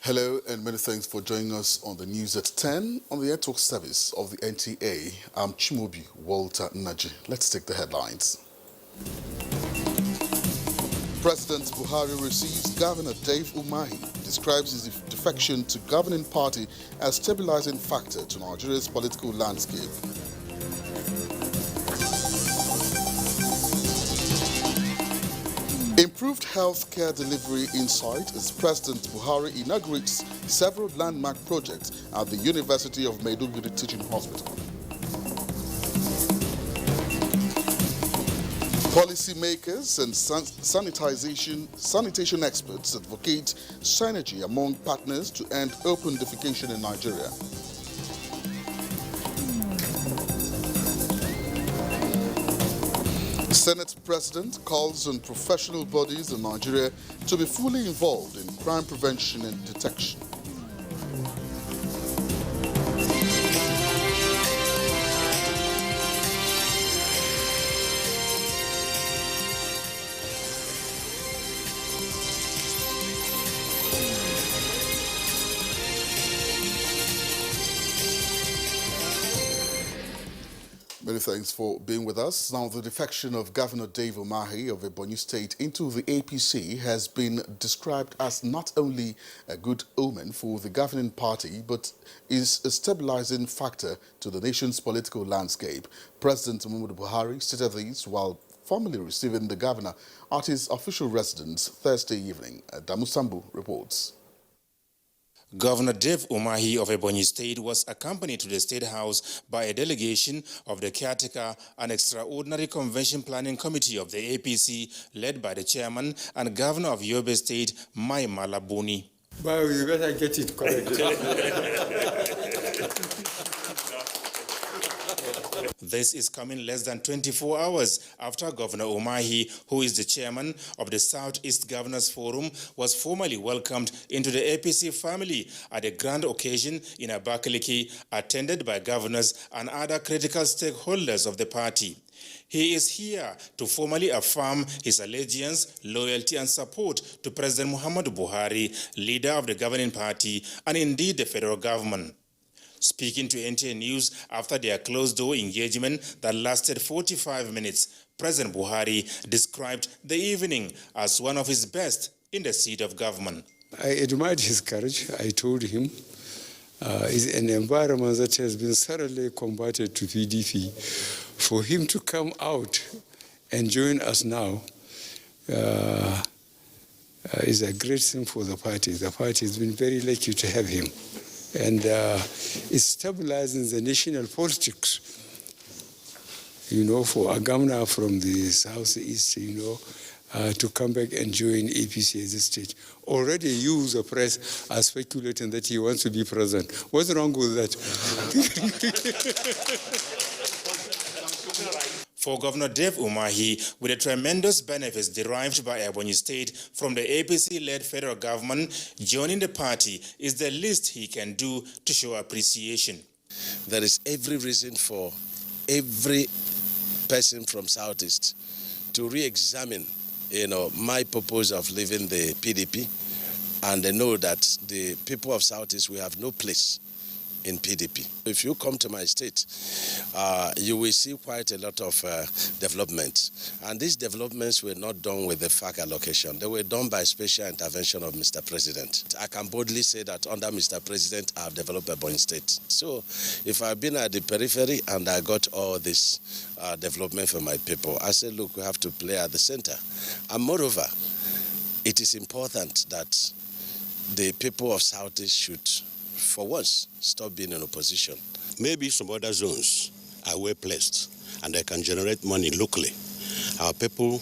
Hello and many thanks for joining us on the news at 10 on the network service of the NTA. I'm Chimobi Walter Naji. Let's take the headlines. President Buhari receives Governor Dave Umahi, describes his defection to governing party as stabilizing factor to Nigeria's political landscape. Improved health care delivery in sight as President Buhari inaugurates several landmark projects at the University of Maiduguri Teaching Hospital. Policymakers and sanitation experts advocate synergy among partners to end open defecation in Nigeria. Senate President calls on professional bodies in Nigeria to be fully involved in crime prevention and detection. Many thanks for being with us. Now, the defection of Governor Dave Umahi of Ebonyi State into the APC has been described as not only a good omen for the governing party, but is a stabilizing factor to the nation's political landscape. President Muhammadu Buhari stated this while formally receiving the governor at his official residence Thursday evening. Damusambu reports. Governor Dave Umahi of Ebonyi State was accompanied to the State House by a delegation of the Caretaker and Extraordinary Convention Planning Committee of the APC, led by the Chairman and Governor of Yobe State, Mai Malabuni. Well, you better get it correct. This is coming less than 24 hours after Governor Umahi, who is the chairman of the Southeast Governors Forum, was formally welcomed into the APC family at a grand occasion in Abakaliki, attended by governors and other critical stakeholders of the party. He is here to formally affirm his allegiance, loyalty and support to President Muhammadu Buhari, leader of the governing party and indeed the federal government. Speaking to NTA News after their closed-door engagement that lasted 45 minutes, President Buhari described the evening as one of his best in the seat of government. I admired his courage. I told him it's an environment that has been thoroughly combated to PDP. For him to come out and join us now is a great thing for the party. The party has been very lucky to have him. And it's stabilizing the national politics, for a governor from the southeast, to come back and join APC as a state. Already you, the press, are speculating that he wants to be president. What's wrong with that? For Governor Dave Umahi, with the tremendous benefits derived by Ebonyi State from the APC-led federal government, joining the party is the least he can do to show appreciation. There is every reason for every person from Southeast to re-examine, my purpose of leaving the PDP, and they know that the people of Southeast will have no place in PDP. If you come to my state, you will see quite a lot of development. And these developments were not done with the FAC allocation. They were done by special intervention of Mr. President. I can boldly say that under Mr. President, I have developed Ebonyi State. So if I've been at the periphery and I got all this development for my people, I said, look, we have to play at the center. And moreover, it is important that the people of Southeast should, for once, stop being in opposition. Maybe some other zones are well placed and they can generate money locally. Our people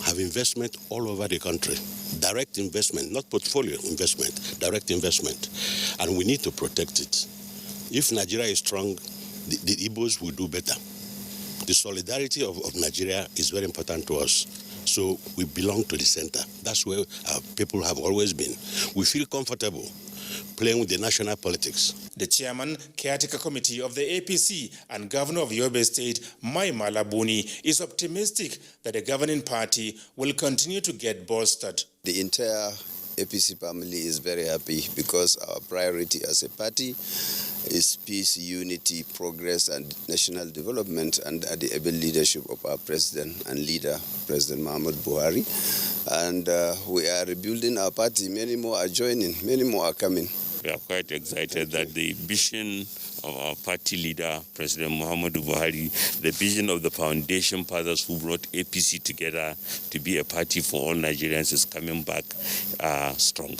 have investment all over the country. Direct investment, not portfolio investment, direct investment. And we need to protect it. If Nigeria is strong, the Igbos will do better. The solidarity of Nigeria is very important to us. So we belong to the center. That's where our people have always been. We feel comfortable playing with the national politics. The chairman, caretaker committee of the APC and governor of Yobe State, Mai Malabuni, is optimistic that the governing party will continue to get bolstered. The entire APC family is very happy because our priority as a party is peace, unity, progress, and national development under the able leadership of our president and leader, President Muhammad Buhari. And we are rebuilding our party. Many more are joining, many more are coming. We are quite excited that the vision of our party leader, President Muhammadu Buhari, the vision of the foundation fathers who brought APC together to be a party for all Nigerians is coming back strong.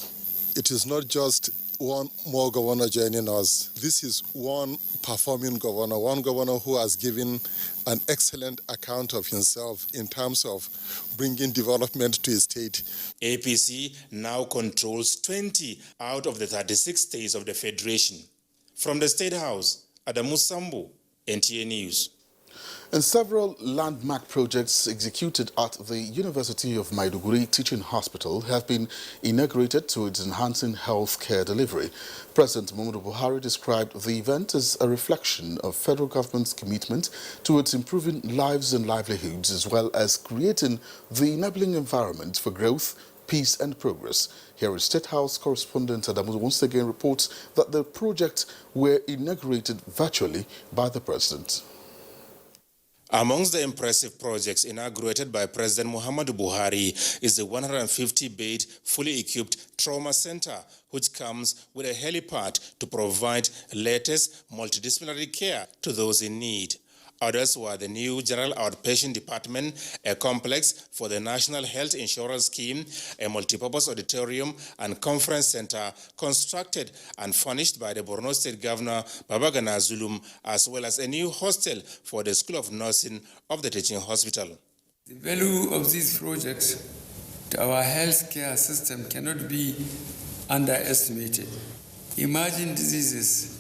It is not just one more governor joining us. This is one performing governor, one governor who has given an excellent account of himself in terms of bringing development to his state. APC now controls 20 out of the 36 states of the Federation. From the State House, Adamu Sambo, NTA News. And several landmark projects executed at the University of Maiduguri Teaching Hospital have been inaugurated towards enhancing health care delivery. President Muhammadu Buhari described the event as a reflection of federal government's commitment towards improving lives and livelihoods, as well as creating the enabling environment for growth, peace and progress. Here is State House correspondent Adamu once again reports that the projects were inaugurated virtually by the President. Amongst the impressive projects inaugurated by President Muhammadu Buhari is the 150-bed, fully equipped trauma center, which comes with a helipad to provide latest multidisciplinary care to those in need. Others were the new General Outpatient Department, a complex for the National Health Insurance Scheme, a multipurpose auditorium and conference center constructed and furnished by the Borno State Governor Babagana Zulum, as well as a new hostel for the School of Nursing of the teaching hospital. The value of these projects to our healthcare system cannot be underestimated. Emerging diseases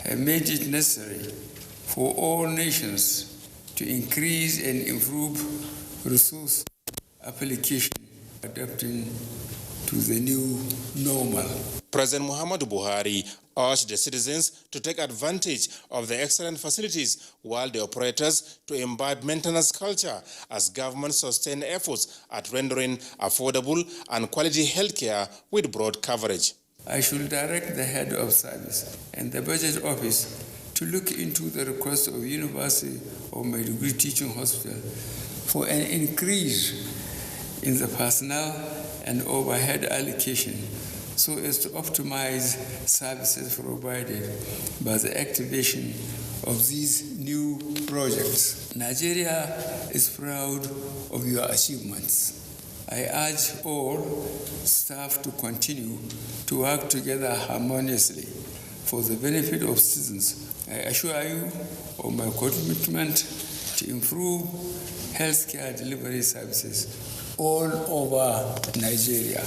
have made it necessary for all nations to increase and improve resource application, adapting to the new normal. President Muhammadu Buhari urged the citizens to take advantage of the excellent facilities, while the operators to imbibe maintenance culture as government sustained efforts at rendering affordable and quality healthcare with broad coverage. I should direct the head of service and the budget office to look into the request of University of Maiduguri Teaching Hospital for an increase in the personnel and overhead allocation so as to optimize services provided by the activation of these new projects. Nigeria is proud of your achievements. I urge all staff to continue to work together harmoniously for the benefit of citizens. I assure you of my commitment to improve healthcare delivery services all over Nigeria.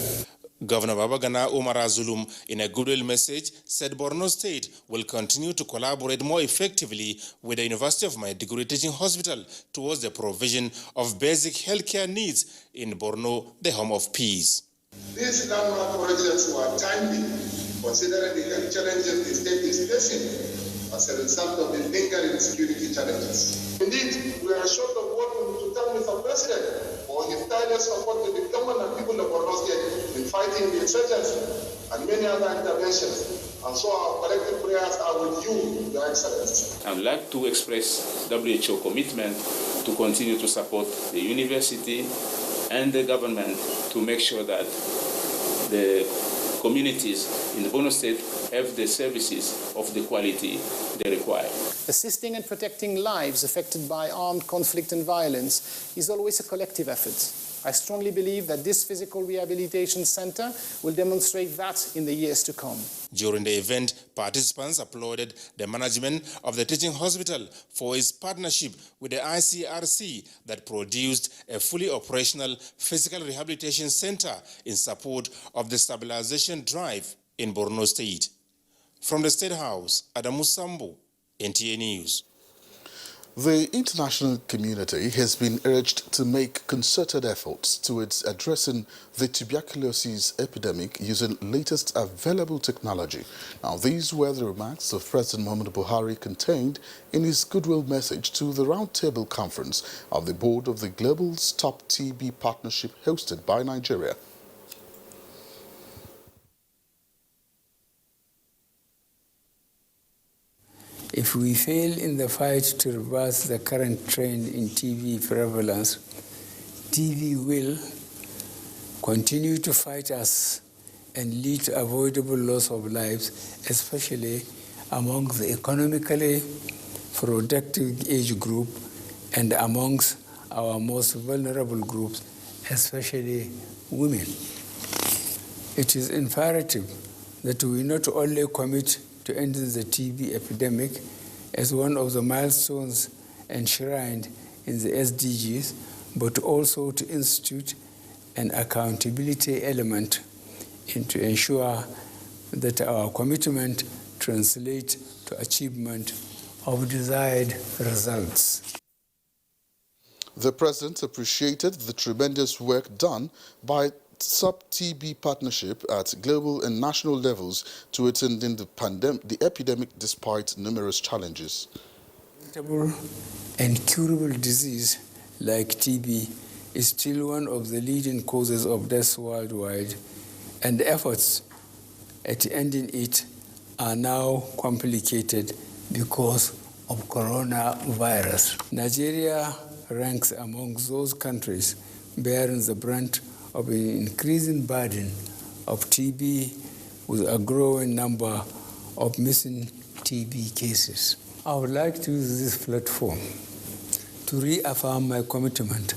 Governor Babagana Umar Zulum, in a goodwill message, said Borno State will continue to collaborate more effectively with the University of Maiduguri Teaching Hospital towards the provision of basic healthcare needs in Borno, the home of peace. These landmark projects were timely, considering the health challenges the state is facing as a result of the lingering security challenges. Indeed, we are short of working to thank Mr. President for his tireless support to the government and people of Borno State in fighting the insurgency and many other interventions. And so our collective prayers are with you, Your Excellency. I would like to express WHO commitment to continue to support the university and the government to make sure that the communities in the Borno State have the services of the quality they require. Assisting and protecting lives affected by armed conflict and violence is always a collective effort. I strongly believe that this physical rehabilitation center will demonstrate that in the years to come. During the event, participants applauded the management of the teaching hospital for its partnership with the ICRC that produced a fully operational physical rehabilitation center in support of the stabilization drive in Borno State. From the State House, Adamu Sambo, NTA News. The international community has been urged to make concerted efforts towards addressing the tuberculosis epidemic using latest available technology. Now, these were the remarks of President Muhammadu Buhari contained in his goodwill message to the Roundtable Conference of the Board of the Global Stop TB Partnership hosted by Nigeria. If we fail in the fight to reverse the current trend in TB prevalence, TB will continue to fight us and lead to avoidable loss of lives, especially among the economically productive age group and amongst our most vulnerable groups, especially women. It is imperative that we not only commit to ending the TB epidemic as one of the milestones enshrined in the SDGs, but also to institute an accountability element and to ensure that our commitment translates to achievement of desired results. The President appreciated the tremendous work done by Sub-TB Partnership at global and national levels to attending the epidemic despite numerous challenges. Preventable and curable disease like TB is still one of the leading causes of death worldwide, and efforts at ending it are now complicated because of coronavirus. Nigeria ranks among those countries bearing the brunt of an increasing burden of TB, with a growing number of missing TB cases. I would like to use this platform to reaffirm my commitment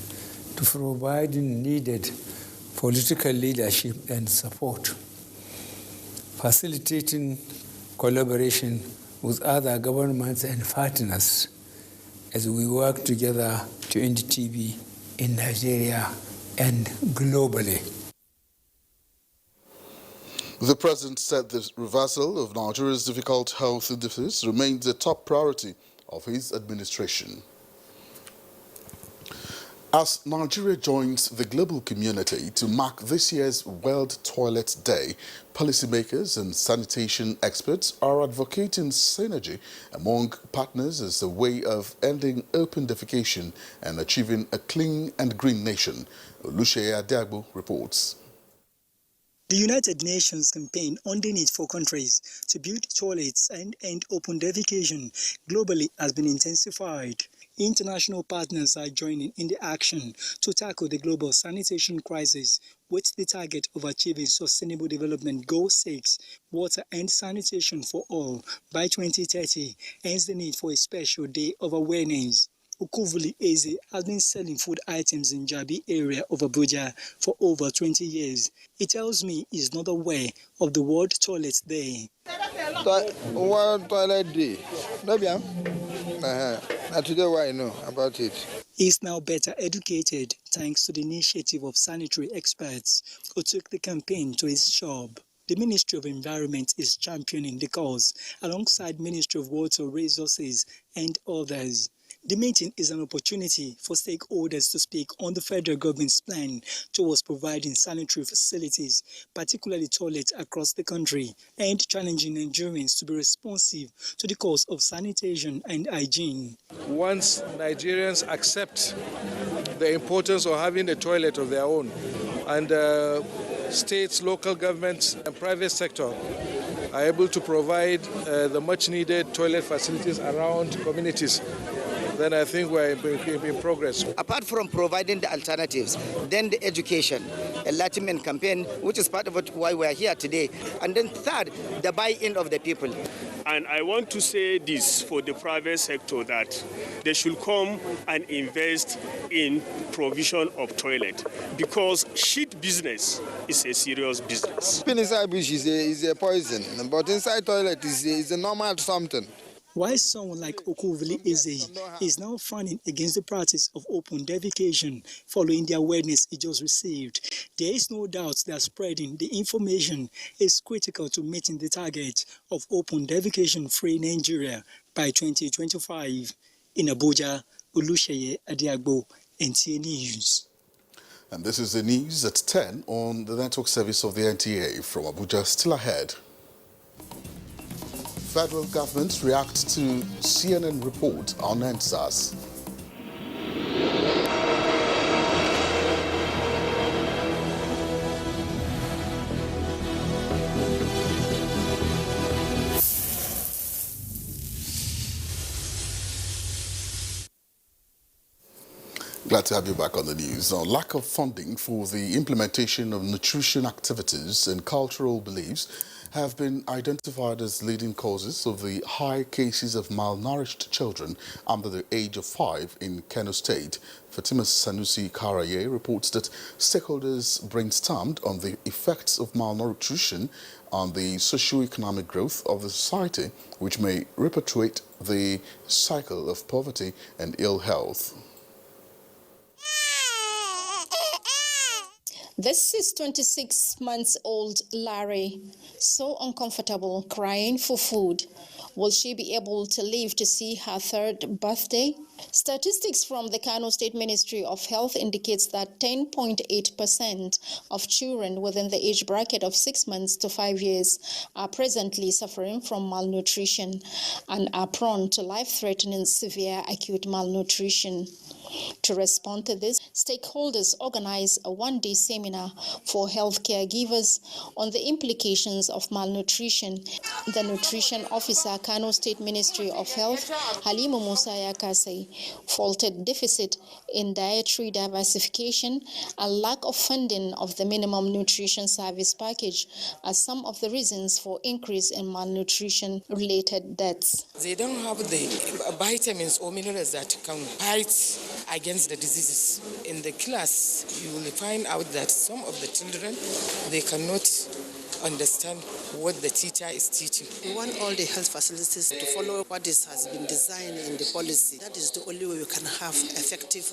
to providing needed political leadership and support, facilitating collaboration with other governments and partners as we work together to end TB in Nigeria and globally. The President said the reversal of Nigeria's difficult health indices remains a top priority of his administration. As Nigeria joins the global community to mark this year's World Toilet Day, policymakers and sanitation experts are advocating synergy among partners as a way of ending open defecation and achieving a clean and green nation. Oluseyi Adiagbo reports. The United Nations campaign on the need for countries to build toilets and end open defecation globally has been intensified. International partners are joining in the action to tackle the global sanitation crisis with the target of achieving Sustainable Development Goal 6, water and sanitation for all, by 2030, hence the need for a special day of awareness. Ukuvuli Eze has been selling food items in Jabi area of Abuja for over 20 years. He tells me he's not aware of the World Toilet Day. World Toilet Day. Today what I know about it. He's now better educated thanks to the initiative of sanitary experts who took the campaign to his shop. The Ministry of Environment is championing the cause alongside Ministry of Water Resources and others. The meeting is an opportunity for stakeholders to speak on the federal government's plan towards providing sanitary facilities, particularly toilets across the country, and challenging Nigerians to be responsive to the cause of sanitation and hygiene. Once Nigerians accept the importance of having a toilet of their own, and states, local governments, and private sector are able to provide the much-needed toilet facilities around communities, then I think we're in progress. Apart from providing the alternatives, then the education, enlightenment campaign, which is part of why we're here today. And then third, the buy-in of the people. And I want to say this for the private sector, that they should come and invest in provision of toilet, because shit business is a serious business. Inside bush is a poison, but inside toilet is a normal something. Why someone like Ukuvuli Eze is now frowning against the practice of open defecation following the awareness he just received, there is no doubt that spreading the information is critical to meeting the target of open defecation-free Nigeria by 2025. In Abuja, Oluseyi Adiagbo, NTA News. And this is the news at 10 on the network service of the NTA from Abuja. Still ahead. Federal government reacts to CNN report on NSAS. Glad to have you back on the news. Now, lack of funding for the implementation of nutrition activities and cultural beliefs have been identified as leading causes of the high cases of malnourished children under the age of 5 in Kano State. Fatima Sanusi Karaye reports that stakeholders brainstormed on the effects of malnutrition on the socio-economic growth of the society, which may perpetuate the cycle of poverty and ill health. This is 26-month-old Larry, so uncomfortable, crying for food. Will she be able to live to see her 3rd birthday? Statistics from the Kano State Ministry of Health indicates that 10.8% of children within the age bracket of 6 months to 5 years are presently suffering from malnutrition and are prone to life-threatening severe acute malnutrition. To respond to this, stakeholders organized a one-day seminar for health caregivers on the implications of malnutrition. The nutrition officer, Kano State Ministry of Health, Halima Musa Yakase, faulted deficit in dietary diversification and lack of funding of the minimum nutrition service package as some of the reasons for increase in malnutrition-related deaths. They don't have the vitamins or minerals that can fight against the diseases. In the class, you will find out that some of the children, they cannot understand what the teacher is teaching. We want all the health facilities to follow what has been designed in the policy. That is the only way we can have effective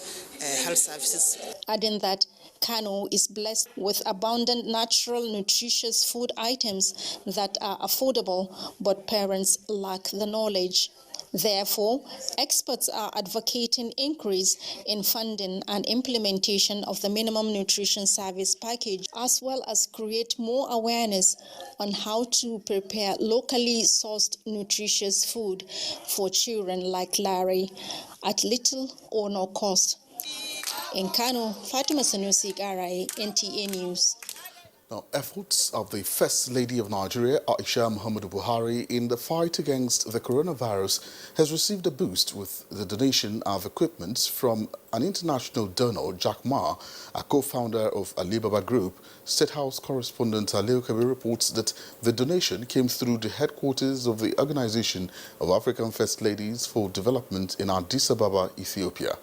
health services. Adding that Kano is blessed with abundant natural nutritious food items that are affordable, but parents lack the knowledge. Therefore, experts are advocating increase in funding and implementation of the minimum nutrition service package, as well as create more awareness on how to prepare locally sourced nutritious food for children like Larry at little or no cost. In Kano, Fatima Sanusi Garai, NTA News. Now, efforts of the First Lady of Nigeria, Aisha Muhammadu Buhari, in the fight against the coronavirus has received a boost with the donation of equipment from an international donor, Jack Ma, a co-founder of Alibaba Group. State House correspondent Aleo Kabir reports that the donation came through the headquarters of the Organization of African First Ladies for Development in Addis Ababa, Ethiopia.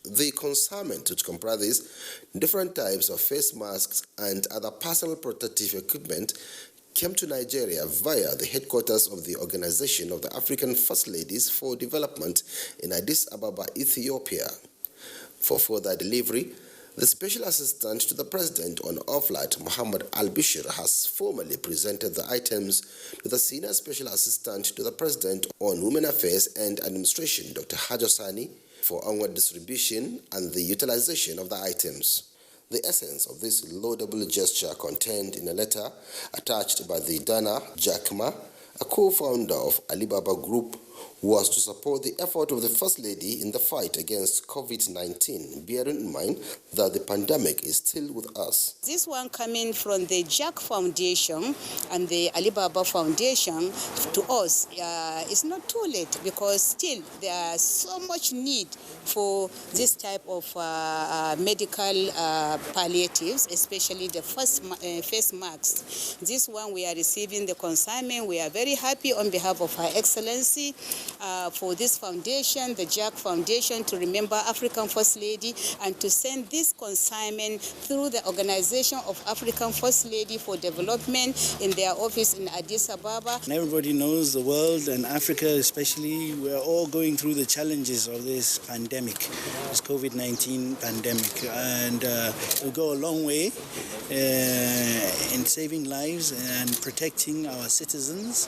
The consignment, which comprises different types of face masks and other personal protective equipment, came to Nigeria via the headquarters of the Organization of the African First Ladies for Development in Addis Ababa, Ethiopia. For further delivery, the Special Assistant to the President on OFLAT, Muhammad Al-Bishir, has formally presented the items to the Senior Special Assistant to the President on Women Affairs and Administration, Dr. Hajosani, for onward distribution and the utilization of the items. The essence of this laudable gesture contained in a letter attached by the donor, Jack Ma, a co-founder of Alibaba Group, was to support the effort of the First Lady in the fight against COVID-19, bearing in mind that the pandemic is still with us. This one coming from the Jack Foundation and the Alibaba Foundation to us is not too late, because still there is so much need for this type of medical palliatives, especially the face masks. This one we are receiving the consignment. We are very happy on behalf of Her Excellency for this foundation, the Jack Foundation, to remember African First Lady and to send this consignment through the Organization of African First Lady for Development in their office in Addis Ababa. And everybody knows the world and Africa especially, we're all going through the challenges of this pandemic, this COVID-19 pandemic, and it'll go a long way in saving lives and protecting our citizens,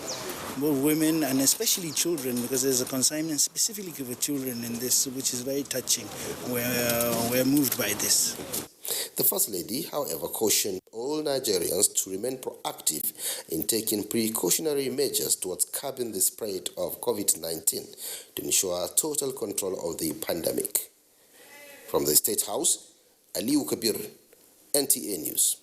both women and especially children, because there's a consignment specifically for children in this, which is very touching. We're moved by this. The First Lady, however, cautioned all Nigerians to remain proactive in taking precautionary measures towards curbing the spread of COVID-19 to ensure total control of the pandemic. From the State House, Aliu Kabir, NTA News.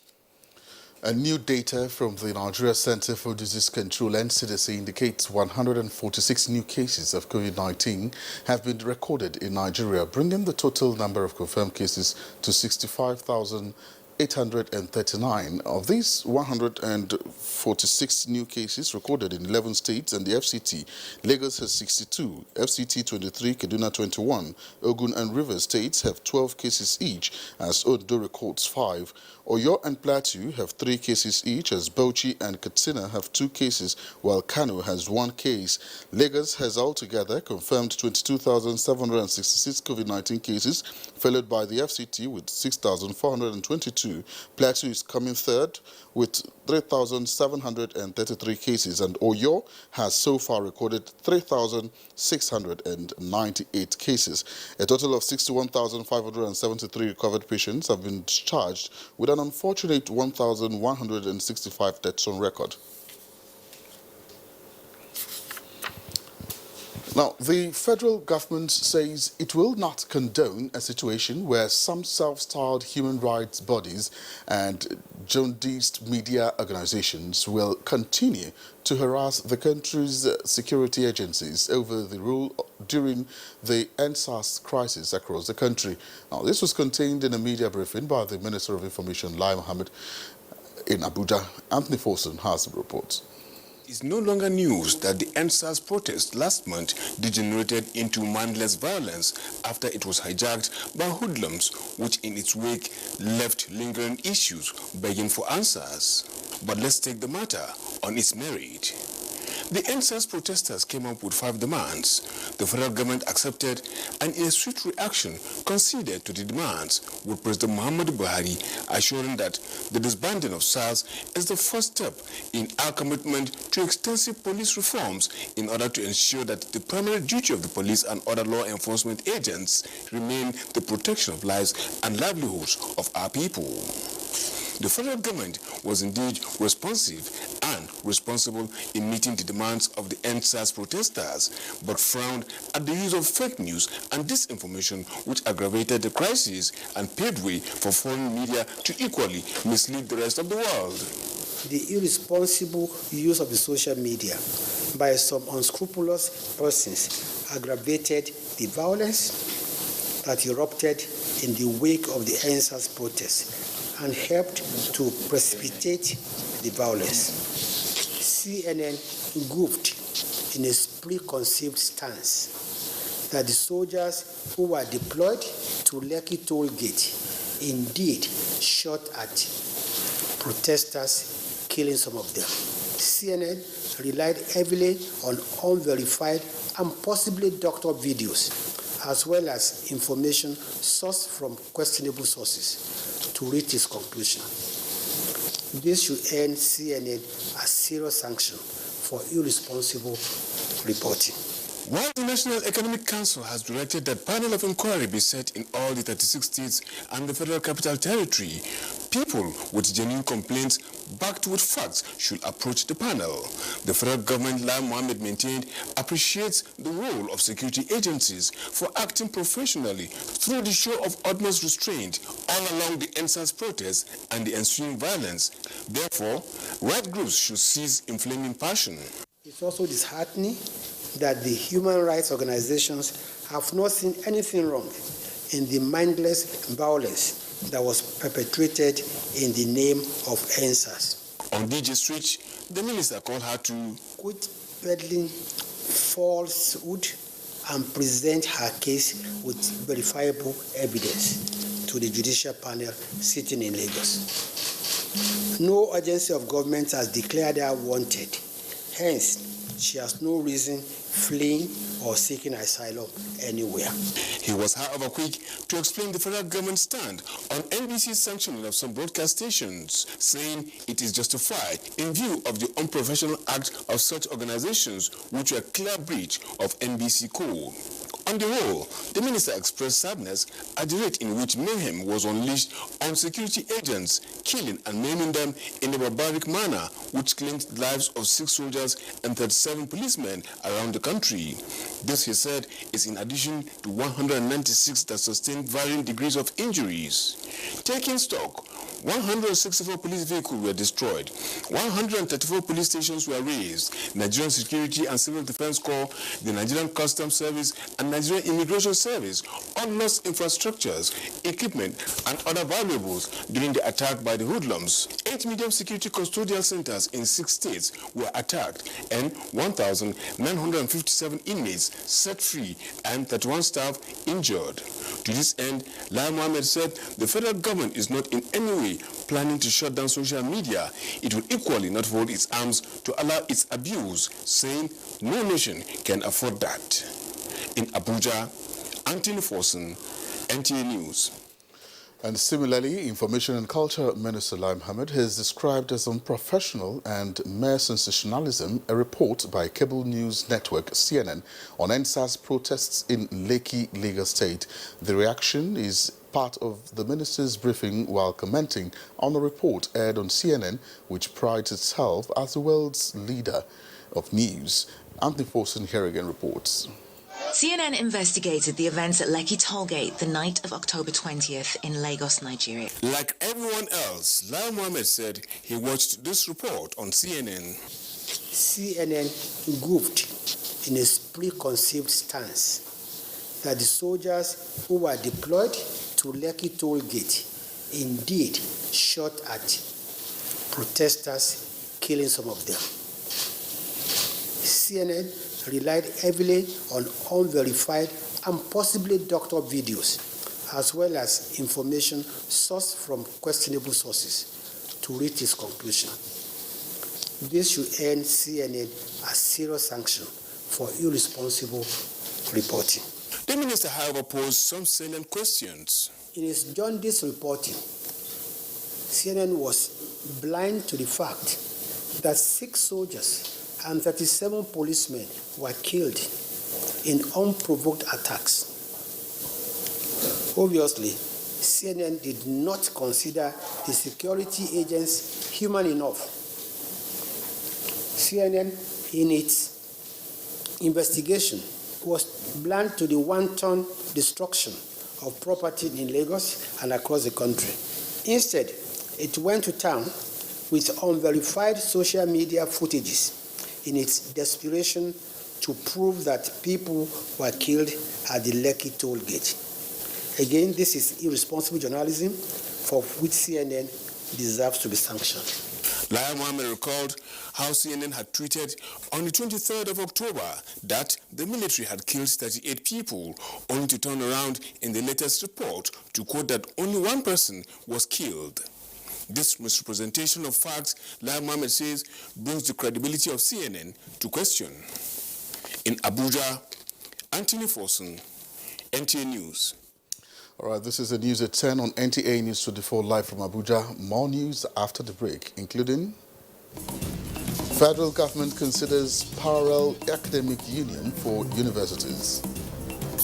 And new data from the Nigeria Center for Disease Control (NCDC) indicates 146 new cases of COVID-19 have been recorded in Nigeria, bringing the total number of confirmed cases to 65,839. Of these, 146 new cases recorded in 11 states and the FCT. Lagos has 62, FCT 23, Kaduna 21, Ogun and Rivers states have 12 cases each, as Ondo records 5. Oyo and Plateau have 3 cases each, as Bauchi and Katsina have 2 cases, while Kano has 1 case. Lagos has altogether confirmed 22,766 COVID-19 cases, followed by the FCT with 6,422. Plateau is coming third with 3,733 cases, and Oyo has so far recorded 3,698 cases. A total of 61,573 recovered patients have been discharged, with an unfortunate 1,165 deaths on record. Now, the federal government says it will not condone a situation where some self-styled human rights bodies and jaundiced media organizations will continue to harass the country's security agencies over the rule during the NSAS crisis across the country. Now, this was contained in a media briefing by the Minister of Information, Lai Mohammed, in Abuja. Anthony Forson has the report. It's no longer news that the NSAS protest last month degenerated into mindless violence after it was hijacked by hoodlums, which in its wake left lingering issues begging for answers. But let's take the matter on its merit. The NSAS protesters came up with 5 demands. The federal government accepted and in a swift reaction conceded to the demands, with President Muhammadu Buhari assuring that the disbanding of SARS is the first step in our commitment to extensive police reforms in order to ensure that the primary duty of the police and other law enforcement agents remain the protection of lives and livelihoods of our people. The federal government was indeed responsive and responsible in meeting the demands of the NSAS protesters, but frowned at the use of fake news and disinformation, which aggravated the crisis and paved way for foreign media to equally mislead the rest of the world. The irresponsible use of the social media by some unscrupulous persons aggravated the violence that erupted in the wake of the NSAS protests and helped to precipitate the violence. CNN goofed in a preconceived stance that the soldiers who were deployed to Lekki toll gate indeed shot at protesters, killing some of them. CNN relied heavily on unverified and possibly doctored videos, as well as information sourced from questionable sources, to reach its conclusion. This should earn CNN a serious sanction for irresponsible reporting. While the National Economic Council has directed that panel of inquiry be set in all the 36 states and the Federal Capital Territory, people with genuine complaints backed with facts should approach the panel. The federal government, Lai Mohammed maintained, appreciates the role of security agencies for acting professionally through the show of utmost restraint all along the NSAS protests and the ensuing violence. Therefore, right groups should cease inflaming passion. It's also disheartening that the human rights organizations have not seen anything wrong in the mindless violence that was perpetrated in the name of NSAS. On DJ Switch, the minister called her to quit peddling falsehood and present her case with verifiable evidence to the judicial panel sitting in Lagos. No agency of government has declared her wanted. Hence, she has no reason fleeing or seeking asylum anywhere. He was, however, quick to explain the federal government's stand on NBC's sanctioning of some broadcast stations, saying it is justified in view of the unprofessional act of such organizations, which were a clear breach of NBC code. On the whole, the minister expressed sadness at the rate in which mayhem was unleashed on security agents, killing and maiming them in a barbaric manner, which claimed the lives of 6 soldiers and 37 policemen around the country. This, he said, is in addition to 196 that sustained varying degrees of injuries. Taking stock, 164 police vehicles were destroyed. 134 police stations were razed. Nigerian Security and Civil Defense Corps, the Nigerian Customs Service, and Nigerian Immigration Service all lost infrastructures, equipment, and other valuables during the attack by the hoodlums. 8 medium security custodial centers in 6 states were attacked, and 1,957 inmates set free and 31 staff injured. To this end, Lai Mohammed said the federal government is not in any way planning to shut down social media. It will equally not fold its arms to allow its abuse, saying no nation can afford that. In Abuja, Anthony Forson, NTA News. And similarly, Information and Culture Minister Lai Mohammed has described as unprofessional and mere sensationalism a report by cable news network CNN on NSAS protests in Lekki, Lagos State. The reaction is part of the minister's briefing while commenting on a report aired on CNN, which prides itself as the world's leader of news. Anthony Forson here again reports. CNN investigated the events at Lekki Tollgate the night of October 20th in Lagos, Nigeria. Like everyone else, Lai Mohammed said he watched this report on CNN. CNN grouped in a preconceived stance that the soldiers who were deployed to Lekki Tollgate indeed shot at protesters, killing some of them. CNN relied heavily on unverified and possibly doctored videos, as well as information sourced from questionable sources to reach its conclusion. This should earn CNN a serious sanction for irresponsible reporting. The minister, however, posed some salient questions. In its jaundiced reporting, CNN was blind to the fact that 6 soldiers and 37 policemen were killed in unprovoked attacks. Obviously, CNN did not consider the security agents human enough. CNN, in its investigation, was blind to the wanton destruction of property in Lagos and across the country. Instead, it went to town with unverified social media footages in its desperation to prove that people were killed at the Lekki Tollgate. Again, this is irresponsible journalism for which CNN deserves to be sanctioned. Lai Mohammed recalled how CNN had tweeted on the 23rd of October that the military had killed 38 people, only to turn around in the latest report to quote that only 1 person was killed. This misrepresentation of facts, Lai Mohammed says, brings the credibility of CNN to question. In Abuja, Anthony Forson, NTA News. All right, this is the news at 10 on NTA News 24 live from Abuja. More news after the break, including federal government considers parallel academic union for universities.